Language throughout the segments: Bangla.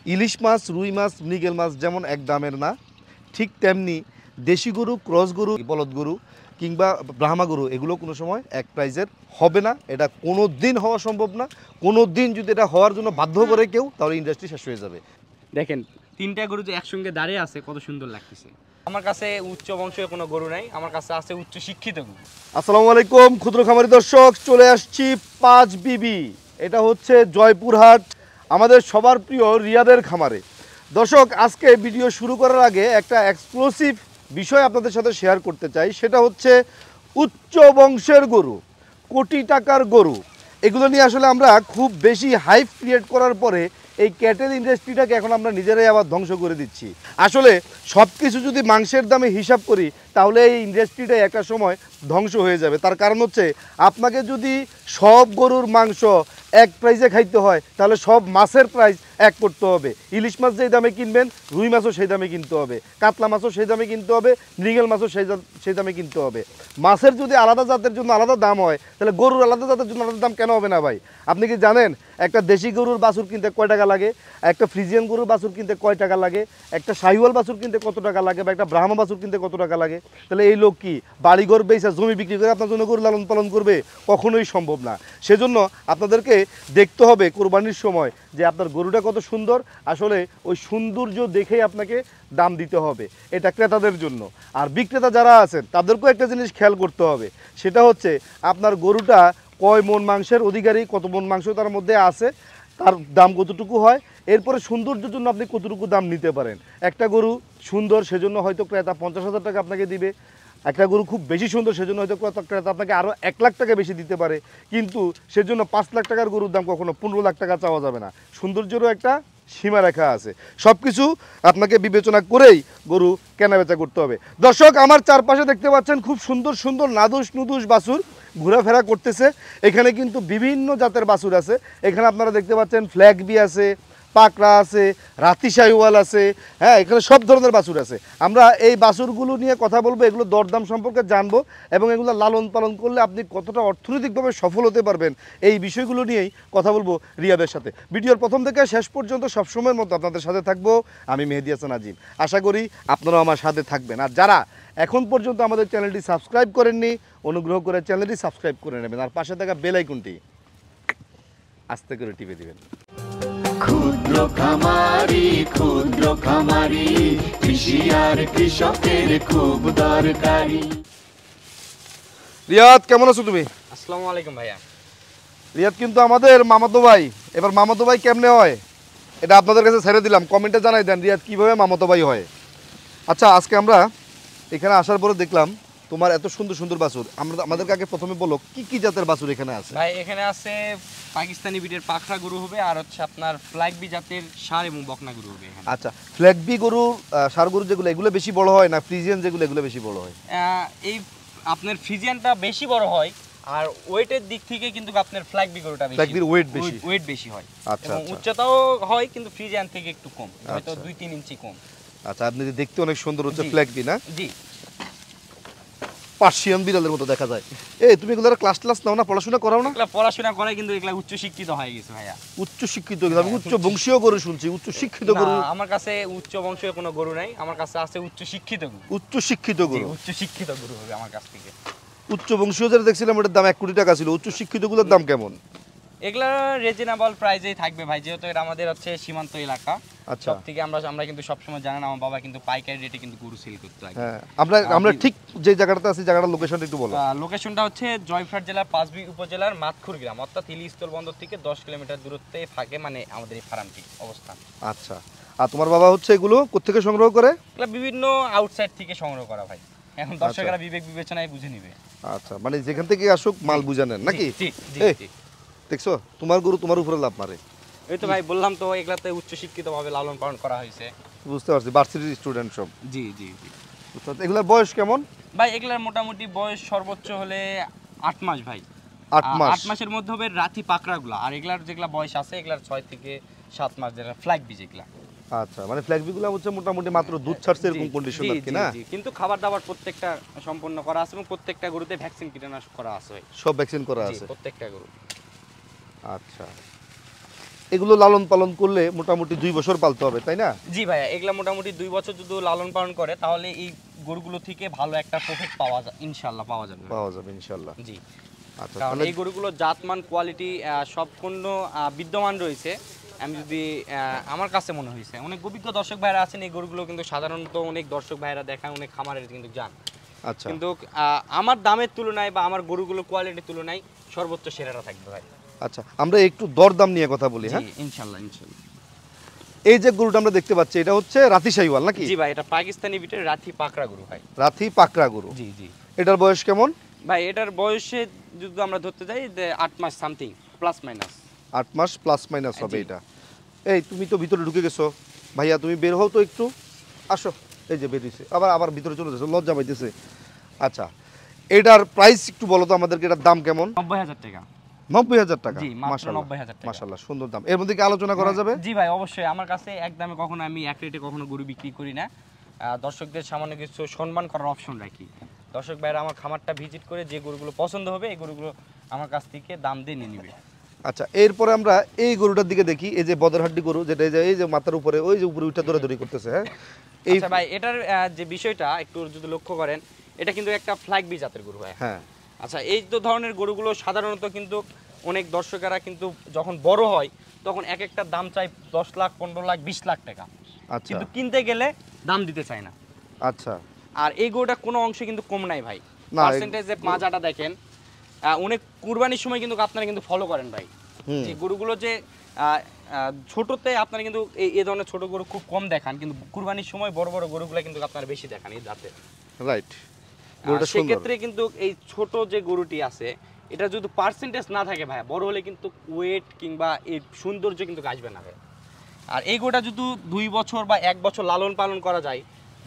ইলিশ মাছ, রুই মাছ, মৃগেল মাছ যেমন এক দামের না, ঠিক তেমনি দেশি গরু, ক্রস গরু, বলদ গরু কিংবা ব্রাহ্মা গরু এগুলো কোনো সময় এক প্রাইজের হবে না। এটা কোনো দিন হওয়া সম্ভব না। কোনো দিন যদি এটা হওয়ার জন্য বাধ্য করে কেউ, তাহলে ইন্ডাস্ট্রি শেষ হয়ে যাবে। দেখেন তিনটা গরু যে একসঙ্গে দাঁড়িয়ে আছে কত সুন্দর লাগতেছে। আমার কাছে উচ্চ বংশের কোনো গরু নাই, আমার কাছে আছে উচ্চ শিক্ষিত গরু। আসসালামু আলাইকুম ক্ষুদ্র খামারি দর্শক, চলে আসছি 5 বিবি। এটা হচ্ছে জয়পুরহাট, আমাদের সবার প্রিয় রিয়াদের খামারে। দর্শক, আজকে ভিডিও শুরু করার আগে একটা এক্সক্লুসিভ বিষয় আপনাদের সাথে শেয়ার করতে চাই। সেটা হচ্ছে উচ্চ বংশের গরু, কোটি টাকার গরু। এগুলো নিয়ে আসলে আমরা খুব বেশি হাইপ ক্রিয়েট করার পরে এই ক্যাটেল ইন্ডাস্ট্রিটাকে এখন আমরা নিজেরাই আবার ধ্বংস করে দিচ্ছি। আসলে সব কিছু যদি মাংসের দামে হিসাব করি, তাহলে এই ইন্ডাস্ট্রিটাই একটা সময় ধ্বংস হয়ে যাবে। তার কারণ হচ্ছে, আপনাকে যদি সব গরুর মাংস এক প্রাইসে খাইতে হয়, তাহলে সব মাছের প্রাইস এক করতে হবে। ইলিশ মাছ যেই দামে কিনবেন, রুই মাছও সেই দামে কিনতে হবে, কাতলা মাছও সেই দামে কিনতে হবে, মৃগেল মাছও সেই দামে কিনতে হবে। মাছের যদি আলাদা জাতের জন্য আলাদা দাম হয়, তাহলে গরুর আলাদা জাতের জন্য আলাদা দাম কেন হবে না ভাই? আপনি কি জানেন একটা দেশি গরুর বাছুর কিনতে কয় টাকা লাগে, একটা ফ্রিজিয়ান গরুর বাছুর কিনতে কয় টাকা লাগে, একটা শাহিওয়াল বাছুর কিনতে কত টাকা লাগে, বা একটা ব্রাহ্মা বাছুর কিনতে কত টাকা লাগে? তাহলে এই লোক কি বাড়িঘর বেচা জমি বিক্রি করে আপনার জন্য গরু লালন পালন করবে? কখনোই সম্ভব না। সেজন্য আপনাদেরকে দেখতে হবে কোরবানির সময় যে আপনার গরুটা কত সুন্দর। আসলে ওই সৌন্দর্য দেখেই আপনাকে দাম দিতে হবে। এটা ক্রেতাদের জন্য। আর বিক্রেতা যারা আছেন তাদেরকেও একটা জিনিস খেয়াল করতে হবে, সেটা হচ্ছে আপনার গরুটা কয় মন মাংসের অধিকারী, কত মন মাংস তার মধ্যে আছে, তার দাম কতটুকু হয়, এরপরে সৌন্দর্যের জন্য আপনি কতটুকু দাম নিতে পারেন। একটা গরু সুন্দর, সেজন্য হয়তো ক্রেতা 50,000 টাকা আপনাকে দিবে। একটা গরু খুব বেশি সুন্দর, সেজন্য হয়তো ক্রেতা আপনাকে আরও 1 লাখ টাকা বেশি দিতে পারে। কিন্তু সেজন্য 5 লাখ টাকার গরুর দাম কখনো 15 লাখ টাকা চাওয়া যাবে না। সৌন্দর্যেরও একটা সীমারেখা আছে। সব কিছু আপনাকে বিবেচনা করেই গরু কেনাবেচা করতে হবে। দর্শক, আমার চারপাশে দেখতে পাচ্ছেন খুব সুন্দর সুন্দর নাদুস নুদুস বাছুর ঘোরাফেরা করতেছে। এখানে কিন্তু বিভিন্ন জাতের বাছুর আছে। এখানে আপনারা দেখতে পাচ্ছেন ফ্ল্যাগ বি আছে, পাকড়া আছে, রাতি শাহিওয়াল আছে, হ্যাঁ, এখানে সব ধরনের বাছুর আছে। আমরা এই বাছুরগুলো নিয়ে কথা বলবো, এগুলো দরদাম সম্পর্কে জানবো, এবং এগুলো লালন পালন করলে আপনি কতটা অর্থনৈতিকভাবে সফল হতে পারবেন, এই বিষয়গুলো নিয়েই কথা বলবো রিয়াদের সাথে। ভিডিওর প্রথম থেকে শেষ পর্যন্ত সবসময়ের মতো আপনাদের সাথে থাকবো আমি মেহেদী হাসান আজিম। আশা করি আপনারাও আমার সাথে থাকবেন। আর যারা এখন পর্যন্ত আমাদের চ্যানেলটি সাবস্ক্রাইব করেননি, অনুগ্রহ করে চ্যানেলটি সাবস্ক্রাইব করে নেবেন, আর পাশে থাকা বেল আইকনটি আস্তে করে টিপে দিবেন। ক্ষুদ্র খামারি কৃষি আর কৃষকের খুব দরকারি। রিয়াদ, কেমন আছো তুমি? আসসালামু আলাইকুম ভাইয়া। রিয়াদ কিন্তু আমাদের মামাতো ভাই। এবার মামাতো ভাই কেমনে হয় এটা আপনাদের কাছে ছেড়ে দিলাম, কমেন্টে জানাই দেন রিয়াদ কীভাবে মামাতো ভাই হয়। আচ্ছা, আজকে আমরা এখানে আসার পরে দেখলাম তোমার এত সুন্দর সুন্দর বাছুর। আমাদেরকে আগে প্রথমে বলো কি কি জাতের বাছুর এখানে আছে? ভাই এখানে আছে পাকিস্তানি বিটের পাখরা গরু হবে, আর হচ্ছে আপনার ফ্ল্যাগ বি জাতের ষাঁড় এবং বকনা গরু হবে এখানে। আচ্ছা, ফ্ল্যাগ বি গরু, ষাঁড় গরু যেগুলো, এগুলো বেশি বড় হয় না ফ্রিজিয়ান যেগুলো, এগুলো বেশি বড় হয়? এই আপনার ফ্রিজিয়ানটা বেশি বড় হয়, আর ওয়েটের দিক থেকে কিন্তু আপনার ফ্ল্যাগ বি গরুটা বেশি, ফ্ল্যাগ বির ওয়েট বেশি হয়। আচ্ছা, এবং আচ্ছা, উচ্চতাও হয় কিন্তু ফ্রিজিয়ান থেকে একটু কম, হয়তো আচ্ছা। 2-3 ইঞ্চি কম। আচ্ছা, আপনি দেখতে অনেক সুন্দর হচ্ছে জি। ফ্ল্যাগ বি, না? জি। পার্সিয়ান বিড়ালের মতো দেখা যায়। এই তুমি এগুলো ক্লাস নাও না, পড়াশোনা করাও না? এগুলা পড়াশোনা করে কিন্তু এগুলা উচ্চ শিক্ষিত হয়ে গেছে ভাইয়া। উচ্চ শিক্ষিত, আমি উচ্চ বংশীয় গরু শুনছি, উচ্চ শিক্ষিত না, গরু? আমার কাছে উচ্চ বংশের কোনো গরু নাই, আমার কাছে আছে উচ্চ শিক্ষিত গরু। উচ্চ শিক্ষিত গরু? উচ্চ শিক্ষিত গরু হবে আমার কাছ থেকে। উচ্চ বংশীয় যেটা দেখছিলাম ওটার দাম 1 কোটি টাকা ছিল। উচ্চ শিক্ষিত গুলোর দাম কেমন? এগুলা রিজনেবল প্রাইসেই থাকবে ভাই, যেহেতু এটা আমাদের হচ্ছে সীমান্ত এলাকা। আচ্ছা। সব থেকে আমরা কিন্তু সবসময় জানেন আমার বাবা কিন্তু পাইকারি রেটে কিন্তু গরু সেল করতে হয়। হ্যাঁ, আমরা ঠিক যে জায়গাটাতে আছি, জায়গাটার লোকেশনটা একটু বলো। লোকেশনটা হচ্ছে জয়পুরহাট জেলার পাঁচবি উপজেলার মাতখুর গ্রাম, অর্থাৎ হিলি স্থল বন্দর থেকে 10 কিলোমিটার দূরত্বে থাকে মানে আমাদের এই ফার্মটি অবস্থান। আচ্ছা, আর তোমার বাবা হচ্ছে এগুলো কোত্থেকে সংগ্রহ করে? এগুলা বিভিন্ন আউটসাইড থেকে সংগ্রহ করা ভাই, এখন দর্শকেরা বিবেক বিবেচনায় বুঝে নিবে। আচ্ছা, মানে যেখান থেকে আসুক মাল বুঝে নেন নাকি? জি জি এই, জি। দেখছো তোমার গরু তোমার উপরে লাভ মারে। এই তো ভাই বললাম তো, এগুলাতে উচ্চ শিক্ষিত ভাবে লালন পালন করা হয়েছে। বুঝতে পারছি, ভার্সিটির স্টুডেন্ট সব। জি জি জি। এগুলোর বয়স কেমন? ভাই এগুলার মোটামুটি বয়স সর্বোচ্চ হলে 8 মাস ভাই। 8 মাস? 8 মাসের মধ্যে হবে রাতি পাকড়াগুলা, আর এগুলার যেগুলা বয়স আছে এগুলার 6 থেকে 7 মাস, যেটা ফ্ল্যাগ বি যেগুলা। আচ্ছা, মানে ফ্ল্যাগ বিগুলো হচ্ছে মোটামুটি মাত্র দুধ ছাড়ছে এরকম কন্ডিশন আর কি, না? জি, কিন্তু খাবার দাবার প্রত্যেকটা সম্পূর্ণ করা আছে এবং প্রত্যেকটা গরুতে ভ্যাকসিন কীটনাশক করা আছে। সব ভ্যাকসিন করা আছে প্রত্যেকটা গরু। আচ্ছা, এগুলো লালন পালন করলে মোটামুটি 2 বছর পালতে হবে, তাই না? জি ভাইয়া, এগুলা মোটামুটি 2 বছর যদি লালন পালন করে তাহলে এই গরুগুলো থেকে ভালো একটা প্রফিট পাওয়া যায়, ইনশাআল্লাহ পাওয়া যাবে ইনশাআল্লাহ। জি। আচ্ছা, কারণ তাহলে এই গরুগুলো জাতমান কোয়ালিটি সম্পূর্ণ বিদ্যমান রয়েছে। আমি যদি আমার কাছে মনে হয়েছে অনেক অভিজ্ঞ দর্শক ভাইরা আছেন, এই গরুগুলো কিন্তু সাধারণত অনেক দর্শক ভাইরা দেখান, অনেক খামারের কিন্তু যান। আচ্ছা, কিন্তু আমার দামের তুলনায় বা আমার গরুগুলো কোয়ালিটির তুলনায় সর্বোচ্চ সেরাটা থাকবে ভাই। আচ্ছা, আমরা একটু দরদাম নিয়ে কথা বলি। হ্যাঁ, ইনশাআল্লাহ। এই যে গরুটা আমরা দেখতে পাচ্ছি এটা হচ্ছে রাতি শাহিওয়াল নাকি? জি ভাই, এটা পাকিস্তানি বিটের রাথি পাকড়া গরু ভাই। রাতি পাকড়া গরু। জি জি। এটার বয়স কেমন? ভাই এটার বয়সে যদি আমরা ধরতে যাই 8 মাস সামথিং প্লাস মাইনাস। 8 মাস প্লাস মাইনাস হবে জি। এটা। এই তুমি তো ভিতরে ঢুকে গেছো ভাইয়া, তুমি বের হও তো একটু, আসো। এই যে বেরিয়েছে, আবার ভিতরে চলে যাচ্ছে, লজ্জা পাইতেছে। আচ্ছা, এটার প্রাইস একটু বলো তো আমাদেরকে, এটার দাম কেমন? 90,000 টাকা। 90,000 টাকা? জি, মাত্র মাশাআল্লাহ 90,000 টাকা। মাশাআল্লাহ, সুন্দর দাম। এর মধ্যে কি আলোচনা করা যাবে? জি ভাই, অবশ্যই। আমার কাছে একদমই কখনো আমি এক রেটে কখনো গরু বিক্রি করি না। দর্শকদের সামান্য কিছু সম্মান করার অপশন রাখি। দর্শক ভাইরা আমার খামারটা ভিজিট করে যে গরুগুলো পছন্দ হবে এই গরুগুলো আমার কাছ থেকে দাম দিয়ে নিয়ে নেবে। আচ্ছা, এরপরে আমরা এই গরুটার দিকে দেখি। এই যে বদরহাড্ডি গরু, যেটা এই যে মাথার উপরে ওই যে উপরে উঠা দৌড়াদৌড়ি করতেছে। হ্যাঁ, এই আচ্ছা ভাই, এটার যে বিষয়টা একটু যদি লক্ষ্য করেন, এটা কিন্তু একটা ফ্ল্যাগ বি জাতের গরু ভাই। হ্যাঁ। আচ্ছা, এই তো ধরনের গরুগুলো সাধারণত কিন্তু অনেক দর্শকেরা কিন্তু যখন বড় হয় তখন এক একটা দাম চাই 10 লাখ, 15 লাখ, 20 লাখ টাকা। আচ্ছা কিন্তু কিনতে গেলে দাম দিতে চায় না। আচ্ছা। আর এই গরুটা কোনো অংশে কিন্তু কম নাই ভাই। না, পার্সেন্টেজে মাজাটা দেখেন, অনেক কুরবানির সময় কিন্তু আপনারা কিন্তু ফলো করেন ভাই। যে গরুগুলো যে ছোটতে আপনারা কিন্তু এই ধরনের ছোট গরু খুব কম দেখান, কিন্তু কুরবানির সময় বড় বড় গরুগুলো কিন্তু আপনারা বেশি দেখান এই জাতে। রাইট। গরুটা সুন্দর। সেক্ষেত্রে কিন্তু এই ছোট যে গরুটি আছে এটা যদি পার্সেন্টেজ না থাকে ভাই, বড় হলে কিন্তু ওয়েট কিংবা এই সৌন্দর্য কিন্তু আসবে না ভাই। আর এই গরুটা যদি 2 বছর বা 1 বছর লালন পালন করা যায়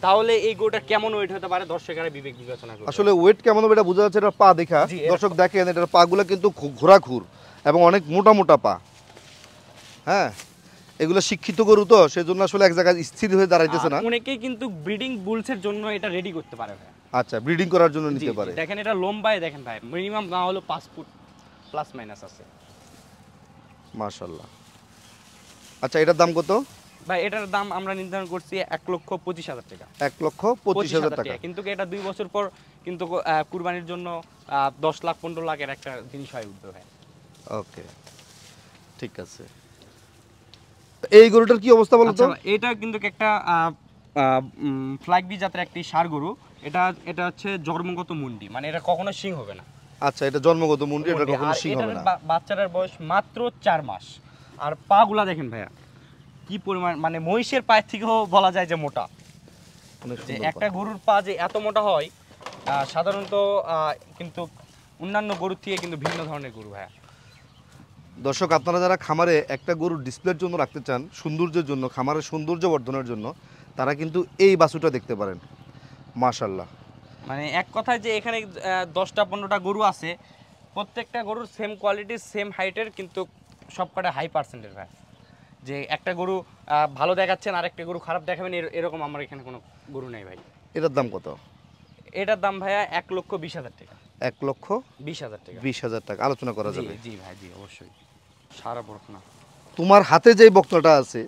তাহলে এই গরুটা কেমন ওয়েট হতে পারে দর্শকেরা বিবেক বিবেচনা করবে। আসলে ওয়েট কেমন হবে এটা বোঝা যাচ্ছে এটার পা দেখা। জি, দর্শক দেখেন এটার পাগুলো কিন্তু ঘোরাঘুর এবং অনেক মোটা মোটা পা। হ্যাঁ, এগুলো শিক্ষিত গরু তো সেজন্য আসলে এক জায়গায় স্থির হয়ে দাঁড়াইতেছে না। অনেকেই কিন্তু ব্রিডিং বুলসের জন্য এটা রেডি করতে পারে ভাই। আচ্ছা, ব্রিডিং করার জন্য জি, নিতে জি, পারে। দেখেন এটা লম্বায় দেখেন ভাই, মিনিমাম না হলো 5 ফুট প্লাস মাইনাস আছে। মাশাআল্লাহ। আচ্ছা, এটার দাম কত? ভাই এটার দাম আমরা নির্ধারণ করছি 1,25,000 টাকা। 1,25,000 টাকা। কিন্তু এটা 2 বছর পর কিন্তু কুরবানির জন্য 10 লাখ 15 লাখের একটা জিনিস হয়ে উঠবে ভাই। ওকে, ঠিক আছে। এই গরুটার কি অবস্থা বলো তো? আচ্ছা, এটা কিন্তু একটা ফ্ল্যাগ বি জাতের একটি ষাঁড় গরু। এটা হচ্ছে জন্মগত মুন্ডি, মানে এটা কখনো সিং হবে না। আচ্ছা, এটা জন্মগত মুন্ডি, এটা কখনো আর সিং হবে এটার না। বাচ্চাটার বয়স মাত্র 4 মাস। আর পাগুলা দেখেন ভাইয়া কি পরিমাণ, মানে মহিষের পায়ের থেকেও বলা যায় যে মোটা। অনেক যে সুন্দর একটা পা। গরুর পা যে এত মোটা হয় সাধারণত কিন্তু অন্যান্য গরুর থেকে কিন্তু ভিন্ন ধরনের গরু ভাইয়া। দর্শক, আপনারা যারা খামারে একটা গরুর ডিসপ্লের জন্য রাখতে চান, সৌন্দর্যের জন্য, খামারের সৌন্দর্য বর্ধনের জন্য, তারা কিন্তু এই বাছুরটা দেখতে পারেন। মাশাআল্লাহ। মানে এক কথায় যে এখানে 10টা 15টা গরু আছে, প্রত্যেকটা গরুর সেম কোয়ালিটির সেম হাইটের, কিন্তু সবকটা হাই পার্সেন্টের ভাই। যে একটা গরু ভালো দেখাচ্ছেন আর একটা গরু খারাপ দেখাবেন এরকম আমার এখানে কোনো গরু নেই ভাই। এটার দাম কত? এটার দাম ভাইয়া 1,20,000 টাকা। 1,20,000 টাকা। 20,000 টাকা। আলোচনা করা জি যাবে। জি ভাই, জি অবশ্যই। সারা বকনা। তোমার হাতে যে বকনাটা আছে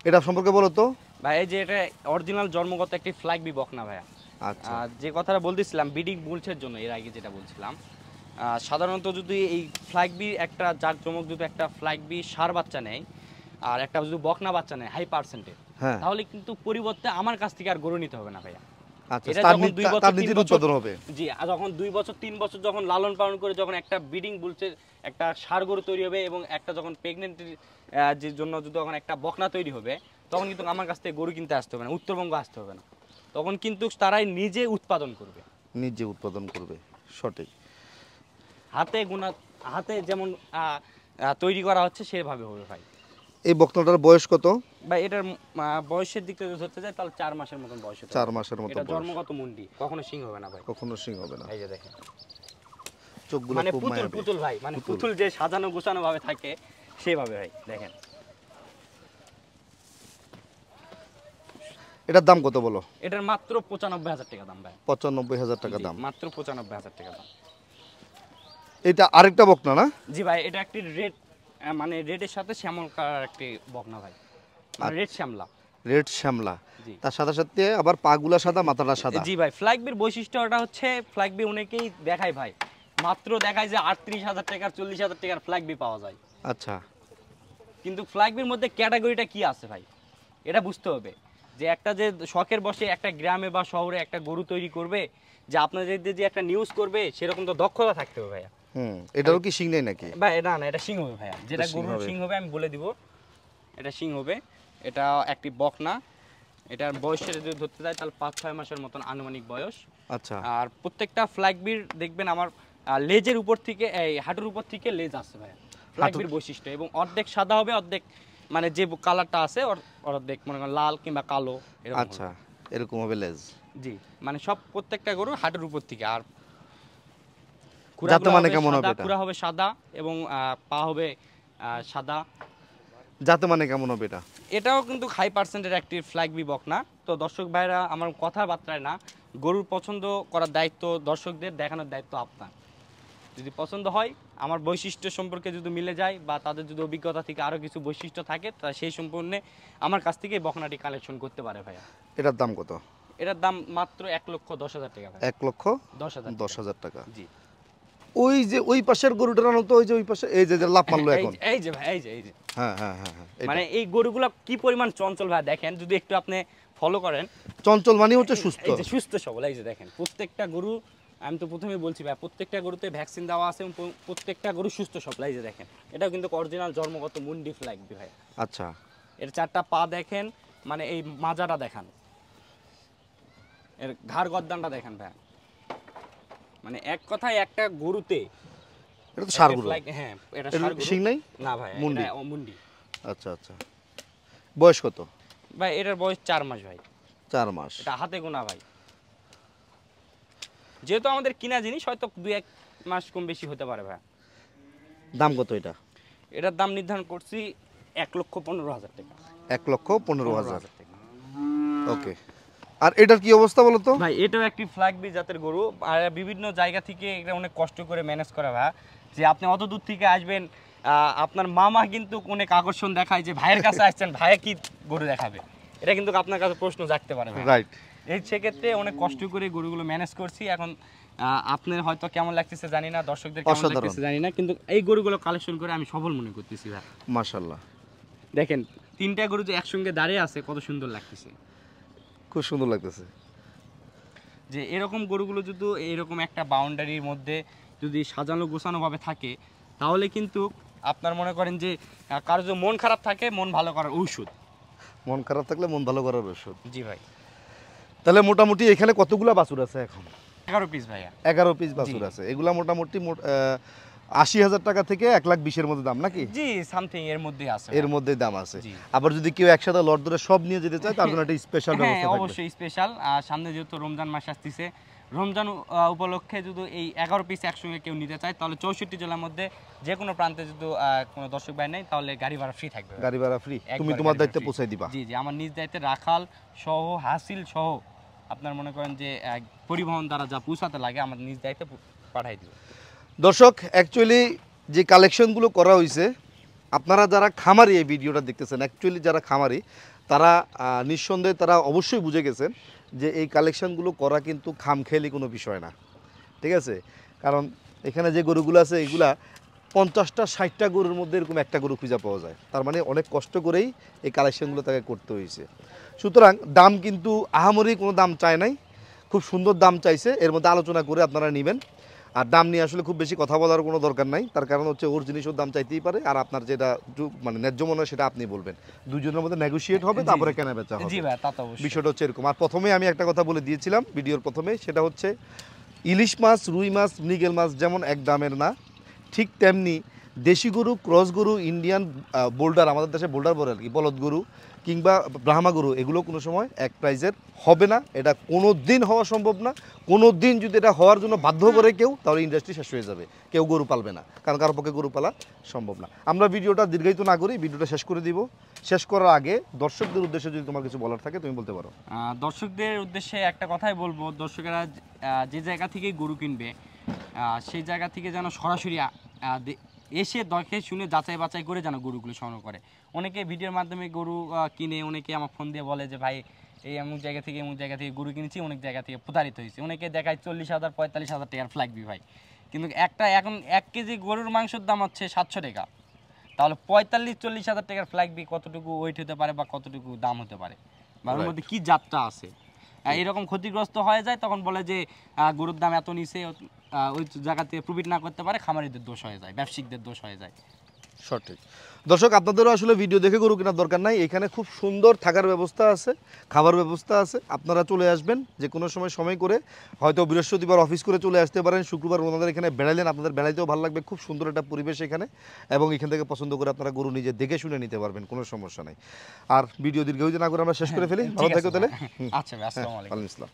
এটা সম্পর্কে বলো তো। ভাই এই যে এটা অরিজিনাল জন্মগত একটি ফ্ল্যাগ বি বকনা ভাইয়া। আচ্ছা, যে কথাটা বলতেছিলাম ব্রিডিং বুলসের জন্য, এর আগে যেটা বলছিলাম, সাধারণত যদি এই ফ্ল্যাগ বি একটা যার চমক যদি একটা ফ্ল্যাগ বি ষাঁড় বাচ্চা নেয় আর একটা যদি বকনা বাচ্চা নেয় হাই পার্সেন্টেজ, হ্যাঁ, তাহলে কিন্তু পরিবর্তে আমার কাছ থেকে আর গরু নিতে হবে না ভাইয়া। আচ্ছা, এটা তার যখন 2 বছর, তার 3 নিজের বছর উৎপাদন হবে। জি, আর যখন 2 বছর 3 বছর যখন লালন পালন করে যখন একটা ব্রিডিং বুলসের একটা ষাঁড় গরু তৈরি হবে এবং একটা যখন প্রেগনেন্টের যে জন্য যখন একটা বকনা তৈরি হবে, তখন কিন্তু আমার কাছ থেকে গরু কিনতে আসতে হবে না, উত্তরবঙ্গ আসতে হবে না। তখন কিন্তু তারাই নিজে উৎপাদন করবে, নিজে উৎপাদন করবে। সঠিক। হাতে যেমন তৈরি করা হচ্ছে সেভাবে হবে ভাই। এই বকনাটার বয়স কত? ভাই এটার বয়সের দিক থেকে ধরতে যায় তাহলে 4 মাসের মতন বয়স হতে 4 মাসের মতো এটা বয়স। জন্মগত মুন্ডি, কখনো সিং হবে না ভাই। কখনো সিং হবে না। এই যে দেখেন চোখগুলো মানে খুব পুতুল মায়াবী। পুতুল ভাই, মানে পুতুল। পুতুল যে সাজানো গোছানো ভাবে থাকে সেভাবে ভাই দেখেন। এটার দাম কত বলো? এটার মাত্র 95,000 টাকা দাম ভাই। 95,000 টাকা দাম। মাত্র 95,000 টাকা দাম। এটা আরেকটা বকনা না? জি ভাই, এটা একটি রেড মানে রেডের সাথে শ্যামল কালার একটি বকনা ভাই, মানে রেড শ্যামলা। রেড শ্যামলা, জি। তার সাথে সাথে আবার পাগুলা সাদা, মাথাটা সাদা। জি ভাই, ফ্ল্যাগ বির বৈশিষ্ট্যটা হচ্ছে ফ্ল্যাগ বি অনেকেই দেখায় ভাই, মাত্র দেখায় যে 38,000 টাকার 40,000 টাকার ফ্ল্যাগ বি পাওয়া যায়। আচ্ছা, কিন্তু ফ্ল্যাগ বির মধ্যে ক্যাটাগরিটা কি আছে ভাই, এটা বুঝতে হবে। যে একটা যে শখের বসে একটা গ্রামে বা শহরে একটা গরু তৈরি করবে, যে আপনাদের যে একটা নিউজ করবে, সেরকম তো দক্ষতা থাকতে হবে ভাইয়া। এটারও কি শিং নেই নাকি? ভাই না না, এটা সিং হবে ভাইয়া, যেটা শিং গরুর হবে। সিং হবে আমি বলে দিব, এটা সিং হবে। এটা একটি বকনা, এটার বয়সে যদি ধরতে যায় তাহলে 5-6 মাসের মতন আনুমানিক বয়স। আচ্ছা, আর প্রত্যেকটা ফ্ল্যাগ বির দেখবেন আমার লেজের উপর থেকে, এই হাঁটুর উপর থেকে লেজ আছে ভাইয়া, ফ্ল্যাগ বির বৈশিষ্ট্য। এবং অর্ধেক সাদা হবে, অর্ধেক মানে যে কালারটা আছে অর্ধেক মনে করেন লাল কিংবা কালো এরকম হবে। আচ্ছা, এরকম হবে লেজ। জি, মানে সব প্রত্যেকটা গরু হাঁটুর উপর থেকে। আর যাতে মানে কেমন হবে এটা? খুরা হবে সাদা এবং পা হবে সাদা। যাতে মানে কেমন হবে এটা? এটাও কিন্তু হাই পার্সেন্টের একটি ফ্ল্যাগ বি বকনা। তো দর্শক ভাইরা, আমার কথাবার্তায় না, গরুর পছন্দ করার দায়িত্ব দর্শকদের, দেখানোর দায়িত্ব আপনার। যদি পছন্দ হয়, আমার বৈশিষ্ট্য সম্পর্কে যদি মিলে যায় বা তাদের যদি অভিজ্ঞতা থেকে আরও কিছু বৈশিষ্ট্য থাকে, তা সেই সম্পূর্ণে আমার কাছ থেকে বকনাটি কালেকশন করতে পারে ভাইয়া। এটার দাম কত? এটার দাম মাত্র 1,10,000 টাকা ভাই। 1,10,000 টাকা। জি। ওই যে ওই পাশের গরুটার আনো তো, ওই যে ওই পাশে, এই যে লাভ মারলো এখন। এই যে ভাই, এই যে হ্যাঁ হ্যাঁ হ্যাঁ হ্যাঁ, এটা। মানে এই গরুগুলা কি পরিমাণ চঞ্চল ভাই দেখেন, যদি একটু আপনি ফলো করেন। চঞ্চল মানে হচ্ছে সুস্থ। এই যে সুস্থ সবল, এই যে দেখেন প্রত্যেকটা গরু, আমি তো প্রথমেই বলছি ভাই, প্রত্যেকটা গরুতে ভ্যাকসিন দেওয়া আছে এবং প্রত্যেকটা গরু সুস্থ সবল। এই যে দেখেন, এটাও কিন্তু অরিজিনাল জন্মগত মুন্ডি ফ্ল্যাগ ভাই। আচ্ছা, এর 4টা পা দেখেন, মানে এই মাজাটা দেখান, এর ঘাড় গদ্দানটা দেখেন ভাই, মানে এক কথায় একটা গরুতে এটা তো ষাঁড় গরু। হ্যাঁ, এটা এর ষাঁড় গরু। শিং নাই? না ভাই, মুন্ডি। এটা মুন্ডি। আচ্ছা আচ্ছা, বয়স কত? ভাই এটার বয়স 4 মাস ভাই। 4 মাস। এটা হাতে গোনা ভাই, যেহেতু আমাদের কিনা জিনিস, হয়তো 2-1 মাস কম বেশি হতে পারে ভাই। দাম কত এটা? এটার দাম নির্ধারণ করছি 1,15,000 টাকা। 1,15,000। টাকা। ওকে, আর এটার কি অবস্থা বলো তো? ভাই এটাও একটি ফ্ল্যাগ বি জাতের গরু, আর বিভিন্ন জায়গা থেকে এটা অনেক কষ্ট করে ম্যানেজ করা ভাই। যে আপনি অত দূর থেকে আসবেন, আপনার মামা কিন্তু অনেক আকর্ষণ দেখায় যে ভাইয়ের কাছে আসছেন, ভাইয়া কি গরু দেখাবে, এটা কিন্তু আপনার কাছে প্রশ্ন জাগতে পারে ভাই। রাইট। এই সেক্ষেত্রে অনেক কষ্ট করে গরুগুলো ম্যানেজ করছি। এখন আপনার হয়তো কেমন লাগতেছে জানি না, দর্শকদের কেমন অসাধারণ। লাগতেছে জানি না, কিন্তু এই গরুগুলো কালেকশন করে আমি সফল মনে করতেছি ভাই। মাশাআল্লাহ, দেখেন 3টা গরু যে একসঙ্গে দাঁড়িয়ে আছে, কত সুন্দর লাগতেছে। খুব সুন্দর লাগতেছে। যে এরকম গরুগুলো যদি এরকম একটা বাউন্ডারির মধ্যে যদি সাজানো গোছানো ভাবে থাকে, তাহলে কিন্তু আপনার মনে করেন যে কারো যদি মন খারাপ থাকে, মন ভালো করার ঔষধ। মন খারাপ থাকলে মন ভালো করার ওষুধ। জি ভাই। তাহলে মোটামুটি এখানে কতগুলা বাছুর আছে এখন? 11 পিস ভাইয়া। 11 পিস বাছুর আছে। এগুলা মোটামুটি 80,000 টাকা থেকে 1,20,000 মধ্যে দাম নাকি? জি, সামথিং এর মধ্যে আছে। এর মধ্যে দাম আছে। জি। আবার যদি কেউ একসাথে লট ধরে সব নিয়ে যেতে চায়, তার জন্য একটা স্পেশাল হ্যাঁ, ব্যবস্থা থাকবে। অবশ্যই স্পেশাল। আর সামনে যেহেতু রমজান মাস আসতেছে, রমজান উপলক্ষে যদি এই 11 পিস একসঙ্গে কেউ নিতে চায়, তাহলে 64 জেলার মধ্যে যে কোনো প্রান্তে যদি কোনো দর্শক ভাই নেই, তাহলে গাড়ি ভাড়া ফ্রি থাকবে। গাড়ি ভাড়া ফ্রি, তুমি একবার তোমার গাড়ি দায়িত্বে ভাড়া পৌঁছাই free। দিবা। জি জি, আমার নিজ দায়িত্বে রাখাল সহ, হাসিল সহ, আপনার মনে করেন যে পরিবহন দ্বারা যা পৌঁছাতে লাগে, আমার নিজ দায়িত্বে পাঠাই দিব। দর্শক, অ্যাকচুয়ালি যে কালেকশনগুলো করা হয়েছে, আপনারা যারা খামারি এই ভিডিওটা দেখতেছেন, অ্যাকচুয়ালি যারা খামারি, তারা নিঃসন্দেহে তারা অবশ্যই বুঝে গেছেন যে এই কালেকশনগুলো করা কিন্তু খামখেয়ালি কোনো বিষয় না, ঠিক আছে? কারণ এখানে যে গরুগুলো আছে, এগুলা 50টা 60টা গরুর মধ্যে এরকম একটা গরু খুঁজে পাওয়া যায়। তার মানে অনেক কষ্ট করেই এই কালেকশনগুলো তাকে করতে হয়েছে। সুতরাং দাম কিন্তু আহামরি কোনো দাম চায় নাই, খুব সুন্দর দাম চাইছে। এর মধ্যে আলোচনা করে আপনারা নেবেন। আর দাম নিয়ে আসলে খুব বেশি কথা বলার কোনো দরকার নাই, তার কারণ হচ্ছে ওর জিনিসের দাম চাইতেই পারে, আর আপনার যেটা মানে ন্যায্য মনে হয় সেটা আপনি বলবেন। দুজনের মধ্যে নেগোশিয়েট হবে, জি, তারপরে জি। কেনা বেচা হবে। জি ভাই, তা তো অবশ্যই। বিষয়টা হচ্ছে এরকম। আর প্রথমে আমি একটা কথা বলে দিয়েছিলাম ভিডিওর প্রথমে, সেটা হচ্ছে ইলিশ মাছ, রুই মাছ, মৃগেল মাছ যেমন এক দামের না, ঠিক তেমনি দেশি গরু, ক্রস গরু, ইন্ডিয়ান বোল্ডার, আমাদের দেশে বোল্ডার বলে আর কি, বলদ গরু কিংবা ব্রাহ্মা গরু, এগুলো কোনো সময় এক প্রাইজের হবে না। এটা কোনো দিন হওয়া সম্ভব না। কোনো দিন যদি এটা হওয়ার জন্য বাধ্য করে কেউ, তাহলে ইন্ডাস্ট্রি শেষ হয়ে যাবে, কেউ গরু পালবে না, কারণ কারোর পক্ষে গরু পালা সম্ভব না। আমরা ভিডিওটা দীর্ঘায়িত না করি, ভিডিওটা শেষ করে দিব। শেষ করার আগে দর্শকদের উদ্দেশ্যে যদি তোমার কিছু বলার থাকে তুমি বলতে পারো। দর্শকদের উদ্দেশ্যে একটা কথাই বলবো, দর্শকেরা যে জায়গা থেকেই গরু কিনবে, সেই জায়গা থেকে যেন সরাসরি এসে দেখে শুনে যাচাই বাছাই করে যেন গরুগুলো সংগ্রহ করে। অনেকে ভিডিওর মাধ্যমে গরু কিনে, অনেকে আমার ফোন দিয়ে বলে যে ভাই এই এমন জায়গা থেকে গরু কিনেছি, অনেক জায়গা থেকে প্রতারিত হয়েছে। অনেকে দেখায় 40,000 45,000 টাকার ফ্ল্যাগবি ভাই, কিন্তু এখন 1 কেজি গরুর মাংসের দাম হচ্ছে 700 টাকা। তাহলে 45-40,000 টাকার ফ্ল্যাগবি কতটুকু ওয়েট হতে পারে বা কতটুকু দাম হতে পারে, বা ওর মধ্যে কি জাতটা আছে। এরকম ক্ষতিগ্রস্ত হয়ে যায়, তখন বলে যে গরুর দাম এত নিচে, ওই জায়গা থেকে প্রফিট না করতে পারে, খামারিদের দোষ হয়ে যায়, ব্যবসায়িকদের দোষ হয়ে যায়। সঠিক। দর্শক, আপনাদেরও আসলে ভিডিও দেখে গরু কেনার দরকার নাই, এখানে খুব সুন্দর থাকার ব্যবস্থা আছে, খাবার ব্যবস্থা আছে। আপনারা চলে আসবেন যে কোনো সময় করে, হয়তো বৃহস্পতিবার অফিস করে চলে আসতে পারেন, শুক্রবার ওনাদের এখানে বেড়াইলেন, আপনাদের বেড়াইতেও ভালো লাগবে, খুব সুন্দর একটা পরিবেশ এখানে, এবং এখান থেকে পছন্দ করে আপনারা গরু নিজে দেখে শুনে নিতে পারবেন, কোনো সমস্যা নাই। আর ভিডিও দীর্ঘায়িত না করে আমরা শেষ করে ফেলি। ভালো থাকো তাহলে। আচ্ছা ভাই, আসসালামু আলাইকুম। ওয়ালাইকুম আসসালাম।